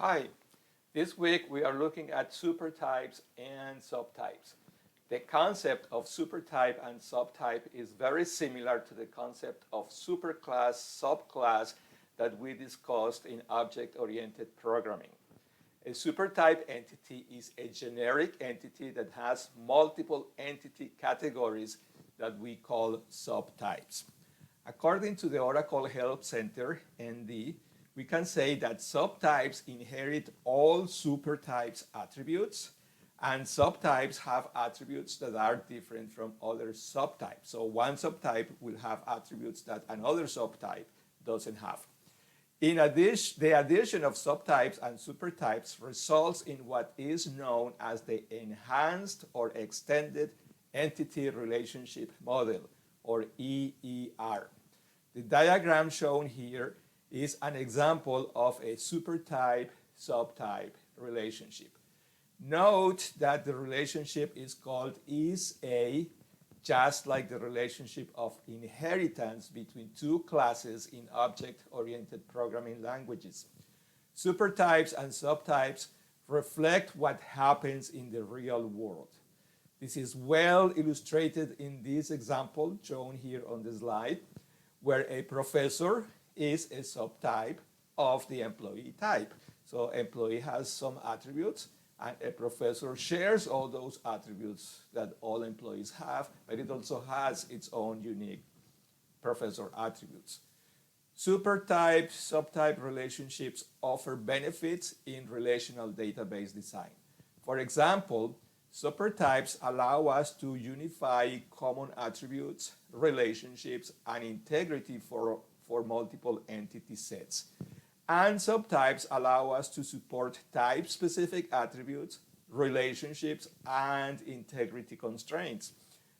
Hi, this week we are looking at supertypes and subtypes. The concept of supertype and subtype is very similar to the concept of superclass, subclass that we discussed in object-oriented programming. A supertype entity is a generic entity that has multiple entity categories that we call subtypes. According to the Oracle Help Center, ND, we can say that subtypes inherit all supertypes attributes, and subtypes have attributes that are different from other subtypes. So one subtype will have attributes that another subtype doesn't have. In addition, the addition of subtypes and supertypes results in what is known as the Enhanced or Extended Entity Relationship Model, or EER. The diagram shown here is an example of a supertype-subtype relationship. Note that the relationship is called is-A, just like the relationship of inheritance between two classes in object-oriented programming languages. Supertypes and subtypes reflect what happens in the real world. This is well illustrated in this example shown here on the slide, where a professor is a subtype of the employee type. So employee has some attributes, and a professor shares all those attributes that all employees have, but it also has its own unique professor attributes. Supertype, subtype relationships offer benefits in relational database design. For example, supertypes allow us to unify common attributes, relationships, and integrity for multiple entity sets. And subtypes allow us to support type-specific attributes, relationships, and integrity constraints.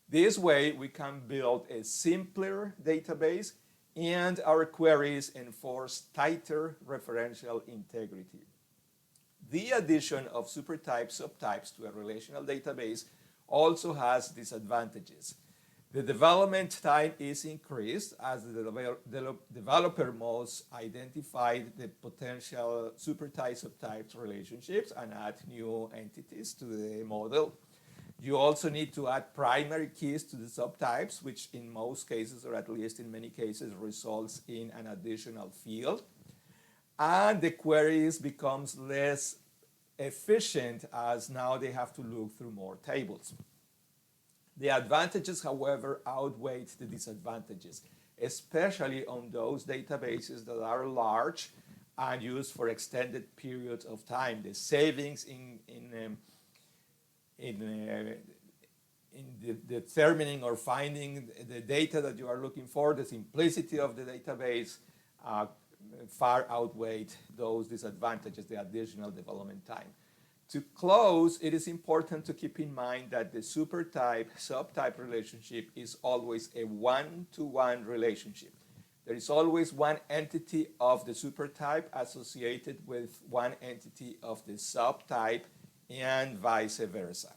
This way, we can build a simpler database, and our queries enforce tighter referential integrity. The addition of supertype subtypes to a relational database also has disadvantages. The development time is increased as the developer must identify the potential supertype-subtype relationships and add new entities to the model. You also need to add primary keys to the subtypes, which in most cases, or at least in many cases, results in an additional field. And the queries becomes less efficient as now they have to look through more tables. The advantages, however, outweigh the disadvantages, especially on those databases that are large and used for extended periods of time. The savings in determining or finding the data that you are looking for, the simplicity of the database, far outweigh those disadvantages, the additional development time. To close, it is important to keep in mind that the supertype-subtype relationship is always a one-to-one relationship. There is always one entity of the supertype associated with one entity of the subtype and vice versa.